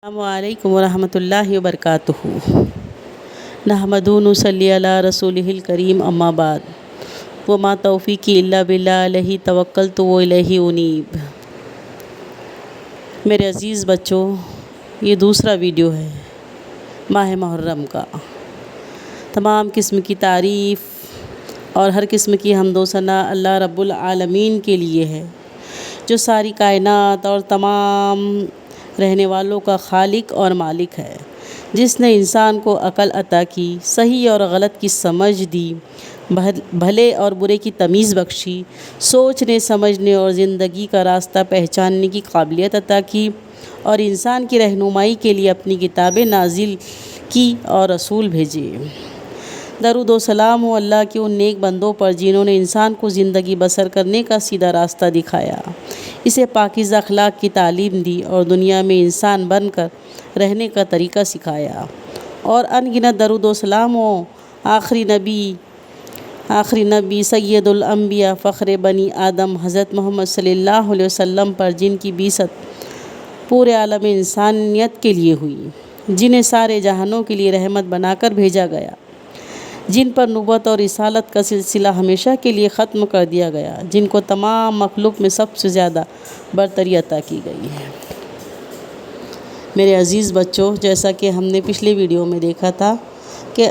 السلام علیکم ورحمۃ اللہ وبرکاتہ۔ نحمدہ نصلی علی رسولہ الکریم، اما بعد، وما توفیقی الا باللہ، علیہ توکلت و الیہ انیب۔ میرے عزیز بچوں، یہ دوسرا ویڈیو ہے ماہ محرم کا۔ تمام قسم کی تعریف اور ہر قسم کی حمد و ثنا اللہ رب العالمین کے لیے ہے، جو ساری کائنات اور تمام رہنے والوں کا خالق اور مالک ہے، جس نے انسان کو عقل عطا کی، صحیح اور غلط کی سمجھ دی، بھلے اور برے کی تمیز بخشی، سوچنے سمجھنے اور زندگی کا راستہ پہچاننے کی قابلیت عطا کی، اور انسان کی رہنمائی کے لیے اپنی کتابیں نازل کی اور رسول بھیجے۔ درود و سلام ہو اللہ کے ان نیک بندوں پر جنہوں نے انسان کو زندگی بسر کرنے کا سیدھا راستہ دکھایا، اسے پاکیزہ اخلاق کی تعلیم دی اور دنیا میں انسان بن کر رہنے کا طریقہ سکھایا۔ اور ان گنت درود و سلام ہو آخری نبی سید الانبیاء فخر بنی آدم حضرت محمد صلی اللہ علیہ وسلم پر، جن کی بعثت پورے عالم انسانیت کے لیے ہوئی، جنہیں سارے جہانوں کے لیے رحمت بنا کر بھیجا گیا، جن پر نبوت اور رسالت کا سلسلہ ہمیشہ کے لیے ختم کر دیا گیا، جن کو تمام مخلوق میں سب سے زیادہ برتری عطا کی گئی ہے۔ میرے عزیز بچوں، جیسا کہ ہم نے پچھلے ویڈیو میں دیکھا تھا کہ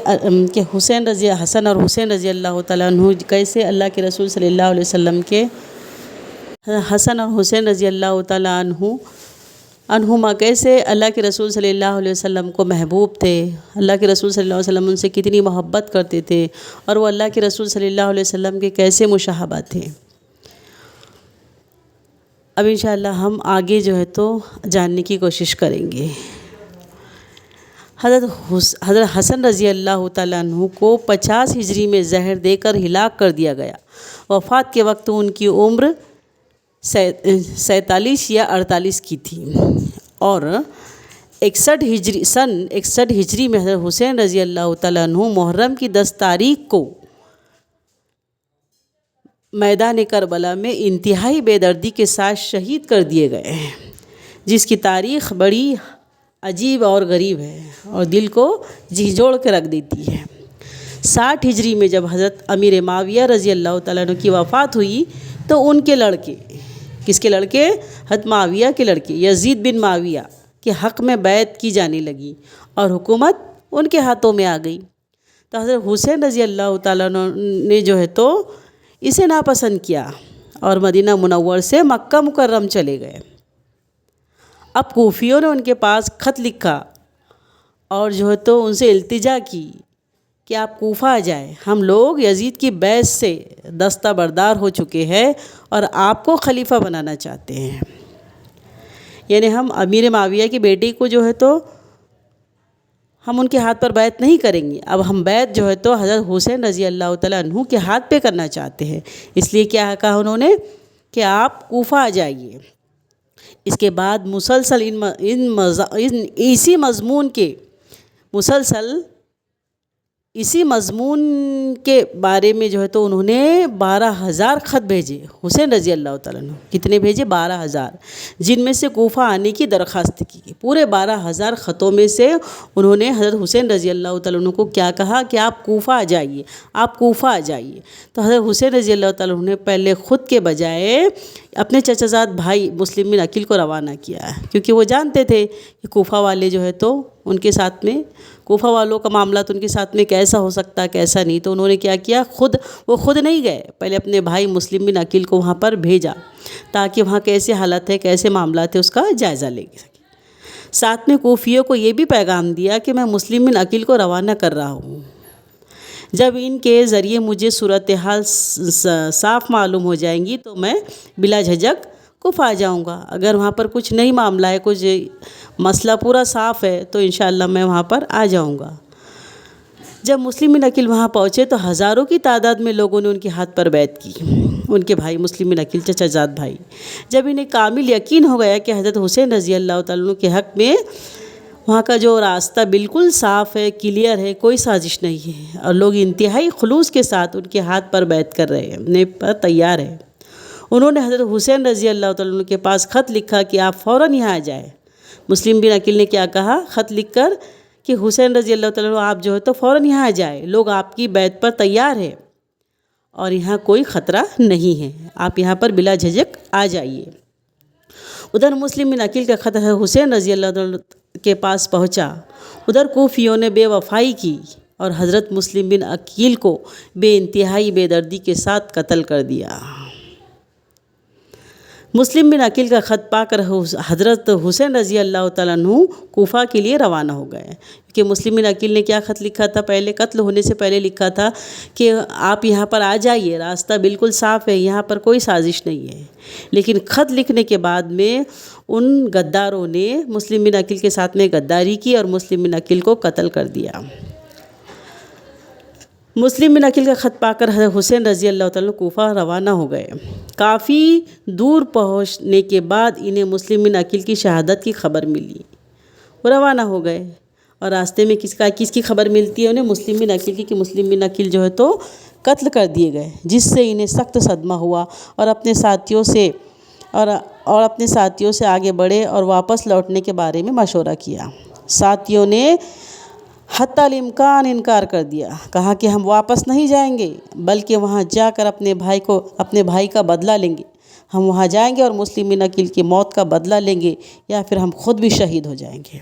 حسن اور حسین رضی اللہ تعالیٰ عنہ کیسے اللہ کے رسول صلی اللہ علیہ وسلم کے حسن اور حسین رضی اللہ تعالیٰ عنہما کیسے اللہ کے رسول صلی اللہ علیہ وسلم کو محبوب تھے، اللہ کے رسول صلی اللہ علیہ وسلم ان سے کتنی محبت کرتے تھے، اور وہ اللہ کے رسول صلی اللہ علیہ وسلم کے کیسے مشاہبہ تھے۔ اب انشاءاللہ ہم آگے جو ہے تو جاننے کی کوشش کریں گے۔ حضرت حسن رضی اللہ تعالیٰ عنہ کو 50 ہجری میں زہر دے کر ہلاک کر دیا گیا۔ وفات کے وقت ان کی عمر 47 یا 48 کی تھی، اور 61 ہجری میں حضرت حسین رضی اللہ تعالیٰ عنہ محرم کی 10 تاریخ کو میدان کربلا میں انتہائی بے دردی کے ساتھ شہید کر دیے گئے ہیں، جس کی تاریخ بڑی عجیب اور غریب ہے اور دل کو جھنجھوڑ کے رکھ دیتی ہے۔ 60 ہجری میں جب حضرت امیر معاویہ رضی اللہ تعالیٰ عنہ کی وفات ہوئی، تو ان کے لڑکے، کس کے لڑکے؟ حضرت معاویہ کے لڑکے یزید بن معاویہ کے حق میں بیعت کی جانے لگی اور حکومت ان کے ہاتھوں میں آ گئی۔ تو حضرت حسین رضی اللہ تعالیٰ عنہ نے جو ہے تو اسے ناپسند کیا اور مدینہ منور سے مکہ مکرم چلے گئے۔ اب کوفیوں نے ان کے پاس خط لکھا اور جو ہے تو ان سے التجا کی کہ آپ کوفہ آ جائیں، ہم لوگ یزید کی بیعت سے دستہ بردار ہو چکے ہیں اور آپ کو خلیفہ بنانا چاہتے ہیں، یعنی ہم امیر معاویہ کی بیٹی کو جو ہے تو ہم ان کے ہاتھ پر بیعت نہیں کریں گے، اب ہم بیعت جو ہے تو حضرت حسین رضی اللہ تعالیٰ عنہ کے ہاتھ پہ کرنا چاہتے ہیں۔ اس لیے کیا کہا انہوں نے کہ آپ کوفہ آ جائیے۔ اس کے بعد مسلسل اسی مضمون کے بارے میں جو ہے تو انہوں نے 12,000 خط بھیجے حسین رضی اللہ تعالیٰ عنہ۔ کتنے بھیجے؟ 12,000، جن میں سے کوفہ آنے کی درخواست کی۔ پورے 12,000 خطوں میں سے انہوں نے حضرت حسین رضی اللہ تعالیٰ عنہ کو کیا کہا کہ آپ کوفہ آ جائیے، آپ کوفہ آ جائیے۔ تو حضرت حسین رضی اللہ تعالیٰ عنہ نے پہلے خود کے بجائے اپنے چچا زاد بھائی مسلم بن عقیل کو روانہ کیا ہے، کیونکہ وہ جانتے تھے کہ کوفہ والے جو ہے تو ان کے ساتھ میں، کوفہ والوں کا معاملات ان کے ساتھ میں کیسا ہو سکتا ہے کیسا نہیں۔ تو انہوں نے کیا کیا، وہ خود نہیں گئے، پہلے اپنے بھائی مسلم بن عقیل کو وہاں پر بھیجا تاکہ وہاں کیسے حالت ہے، کیسے معاملات ہے، اس کا جائزہ لے سکے۔ ساتھ میں کوفیوں کو یہ بھی پیغام دیا کہ میں مسلم بن عقیل کو روانہ کر رہا ہوں، جب ان کے ذریعے مجھے صورتحال صاف معلوم ہو جائیں گی تو میں بلا جھجک کوفہ آ جاؤں گا۔ اگر وہاں پر کچھ نہیں معاملہ ہے، کچھ مسئلہ پورا صاف ہے، تو انشاءاللہ میں وہاں پر آ جاؤں گا۔ جب مسلم بن عقیل وہاں پہنچے تو ہزاروں کی تعداد میں لوگوں نے ان کے ہاتھ پر بیعت کی، ان کے بھائی مسلم بن عقیل چچا زاد بھائی۔ جب انہیں کامل یقین ہو گیا کہ حضرت حسین رضی اللہ تعالیٰ عنہ کے حق میں وہاں کا جو راستہ بالکل صاف ہے، کلیئر ہے، کوئی سازش نہیں ہے، اور لوگ انتہائی خلوص کے ساتھ ان کے ہاتھ پر بیعت کر رہے ہیں، پر تیار ہے، انہوں نے حضرت حسین رضی اللہ تعالیٰ عنہ کے پاس خط لکھا کہ آپ فوراً یہاں آ جائیں۔ مسلم بن عقیل نے کیا کہا خط لکھ کر کہ حسین رضی اللہ تعالیٰ عنہ آپ جو ہے تو فوراً یہاں آ جائے، لوگ آپ کی بیعت پر تیار ہے اور یہاں کوئی خطرہ نہیں ہے، آپ یہاں پر بلا جھجک آ جائیے۔ ادھر مسلم بن عقیل کا خط حسین رضی اللہ عنہ کے پاس پہنچا، ادھر کوفیوں نے بے وفائی کی اور حضرت مسلم بن عقیل کو بے انتہائی بے دردی کے ساتھ قتل کر دیا۔ مسلم بن عقیل کا خط پا کر حضرت حسین رضی اللہ تعالیٰ عنہ کوفہ کے لیے روانہ ہو گئے، کہ مسلم بن عقیل نے کیا خط لکھا تھا، پہلے قتل ہونے سے پہلے لکھا تھا کہ آپ یہاں پر آ جائیے، راستہ بالکل صاف ہے، یہاں پر کوئی سازش نہیں ہے۔ لیکن خط لکھنے کے بعد میں ان غداروں نے مسلم بن عقیل کے ساتھ میں غداری کی اور مسلم بن عقیل کو قتل کر دیا۔ مسلم بن عقیل کا خط پا کر حسین رضی اللہ تعالیٰ کوفہ روانہ ہو گئے۔ کافی دور پہنچنے کے بعد انہیں مسلم بن عقیل کی شہادت کی خبر ملی، وہ روانہ ہو گئے، اور راستے میں کس کی خبر ملتی ہے انہیں؟ مسلم بن عقیل کی، کہ مسلم بن عقیل جو ہے تو قتل کر دیے گئے، جس سے انہیں سخت صدمہ ہوا اور اپنے ساتھیوں سے آگے بڑھے اور واپس لوٹنے کے بارے میں مشورہ کیا۔ ساتھیوں نے حتی الامکان انکار کر دیا، کہا کہ ہم واپس نہیں جائیں گے، بلکہ وہاں جا کر اپنے بھائی کا بدلہ لیں گے۔ ہم وہاں جائیں گے اور مسلم بن عقیل کی موت کا بدلہ لیں گے، یا پھر ہم خود بھی شہید ہو جائیں گے۔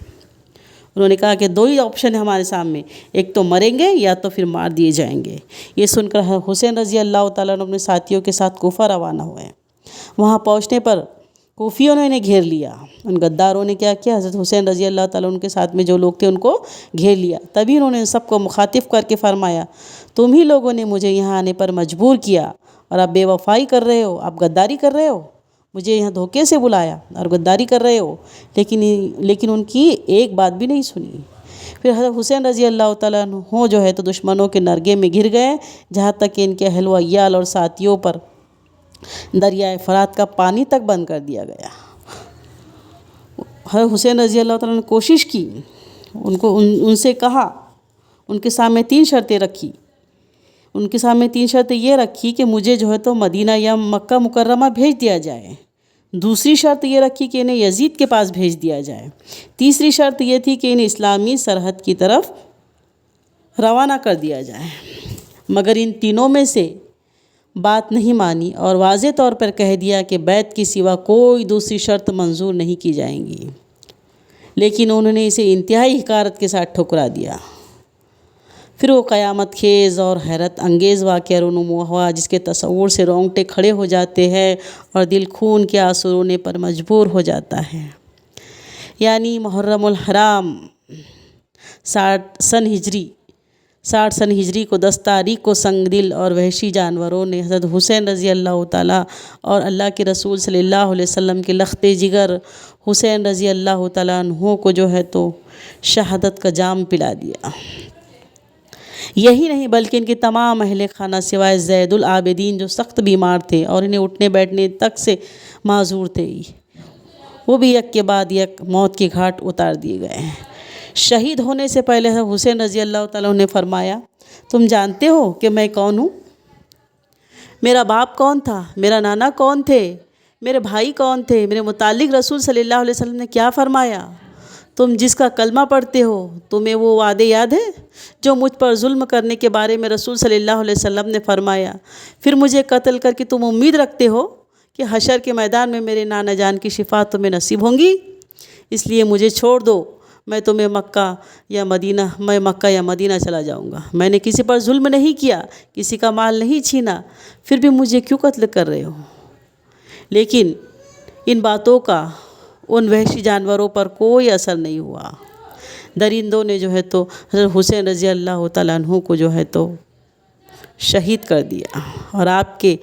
انہوں نے کہا کہ دو ہی آپشن ہے ہمارے سامنے، ایک تو مریں گے یا تو پھر مار دیے جائیں گے۔ یہ سن کر حسین رضی اللہ تعالیٰ عنہ اپنے ساتھیوں کے ساتھ کوفہ روانہ ہوئے۔ وہاں پہنچنے پر کوفیوں نے انہیں گھیر لیا۔ ان غداروں نے کیا کیا؟ حضرت حسین رضی اللہ تعالیٰ عنہ کے ساتھ میں جو لوگ تھے ان کو گھیر لیا۔ تبھی انہوں نے سب کو مخاطب کر کے فرمایا، تم ہی لوگوں نے مجھے یہاں آنے پر مجبور کیا، اور آپ بے وفائی کر رہے ہو، آپ غداری کر رہے ہو، مجھے یہاں دھوکے سے بلایا اور غداری کر رہے ہو۔ لیکن ان کی ایک بات بھی نہیں سنی۔ پھر حضرت حسین رضی اللہ تعالیٰ عنہ جو ہے تو دشمنوں کے نرغے میں گر گئے، جہاں تک کہ ان کے اہل و عیال اور ساتھیوں پر دریائے فرات کا پانی تک بند کر دیا گیا۔ حضرت حسین رضی اللہ تعالیٰ نے کوشش کی، ان سے کہا، ان کے سامنے 3 شرطیں رکھی۔ ان کے سامنے 3 شرطیں یہ رکھی کہ مجھے جو ہے تو مدینہ یا مکہ مکرمہ بھیج دیا جائے۔ دوسری شرط یہ رکھی کہ انہیں یزید کے پاس بھیج دیا جائے۔ تیسری شرط یہ تھی کہ انہیں اسلامی سرحد کی طرف روانہ کر دیا جائے۔ مگر ان تینوں میں سے بات نہیں مانی اور واضح طور پر کہہ دیا کہ بیعت کے سوا کوئی دوسری شرط منظور نہیں کی جائیں گی۔ لیکن انہوں نے اسے انتہائی حقارت کے ساتھ ٹھکرا دیا۔ پھر وہ قیامت خیز اور حیرت انگیز واقعہ رونما ہوا، جس کے تصور سے رونگٹے کھڑے ہو جاتے ہیں اور دل خون کے آنسو رونے پر مجبور ہو جاتا ہے۔ یعنی محرم الحرام 60 سن ہجری کو 10 تاریخ کو سنگ دل اور وحشی جانوروں نے حضرت حسین رضی اللہ تعالیٰ اور اللہ کے رسول صلی اللہ علیہ وسلم کے لخت جگر حسین رضی اللہ تعالیٰ عنہ کو جو ہے تو شہادت کا جام پلا دیا۔ یہی نہیں بلکہ ان کے تمام اہل خانہ سوائے زید العابدین جو سخت بیمار تھے اور انہیں اٹھنے بیٹھنے تک سے معذور تھے، وہ بھی یک کے بعد یک موت کے گھاٹ اتار دیے گئے ہیں۔ شہید ہونے سے پہلے حسین رضی اللہ تعالیٰ نے فرمایا، تم جانتے ہو کہ میں کون ہوں؟ میرا باپ کون تھا؟ میرا نانا کون تھے؟ میرے بھائی کون تھے؟ میرے متعلق رسول صلی اللہ علیہ وسلم نے کیا فرمایا؟ تم جس کا کلمہ پڑھتے ہو، تمہیں وہ وعدے یاد ہے جو مجھ پر ظلم کرنے کے بارے میں رسول صلی اللہ علیہ وسلم نے فرمایا؟ پھر مجھے قتل کر کے تم امید رکھتے ہو کہ حشر کے میدان میں میرے نانا جان کی شفاعت تمہیں نصیب ہوں گی؟ اس لیے مجھے چھوڑ دو، میں مکہ یا مدینہ چلا جاؤں گا۔ میں نے کسی پر ظلم نہیں کیا، کسی کا مال نہیں چھینا، پھر بھی مجھے کیوں قتل کر رہے ہو؟ لیکن ان باتوں کا ان وحشی جانوروں پر کوئی اثر نہیں ہوا۔ درندوں نے جو ہے تو حضرت حسین رضی اللہ تعالیٰ عنہ کو جو ہے تو شہید کر دیا اور آپ کے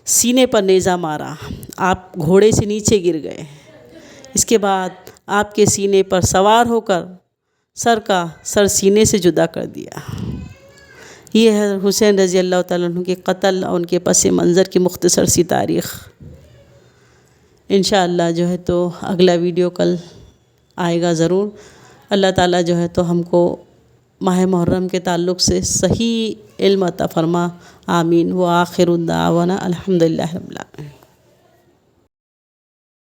سینے پر نیزہ مارا۔ آپ گھوڑے سے نیچے گر گئے۔ اس کے بعد آپ کے سینے پر سوار ہو کر سر سینے سے جدا کر دیا۔ یہ ہے حسین رضی اللہ تعالیٰ عنہ کے قتل اور ان کے پس منظر کی مختصر سی تاریخ۔ انشاءاللہ جو ہے تو اگلا ویڈیو کل آئے گا ضرور۔ اللہ تعالیٰ جو ہے تو ہم کو ماہ محرم کے تعلق سے صحیح علم عطا فرما، آمین۔ وآخر دعوانا الحمدللہ رب العالمین۔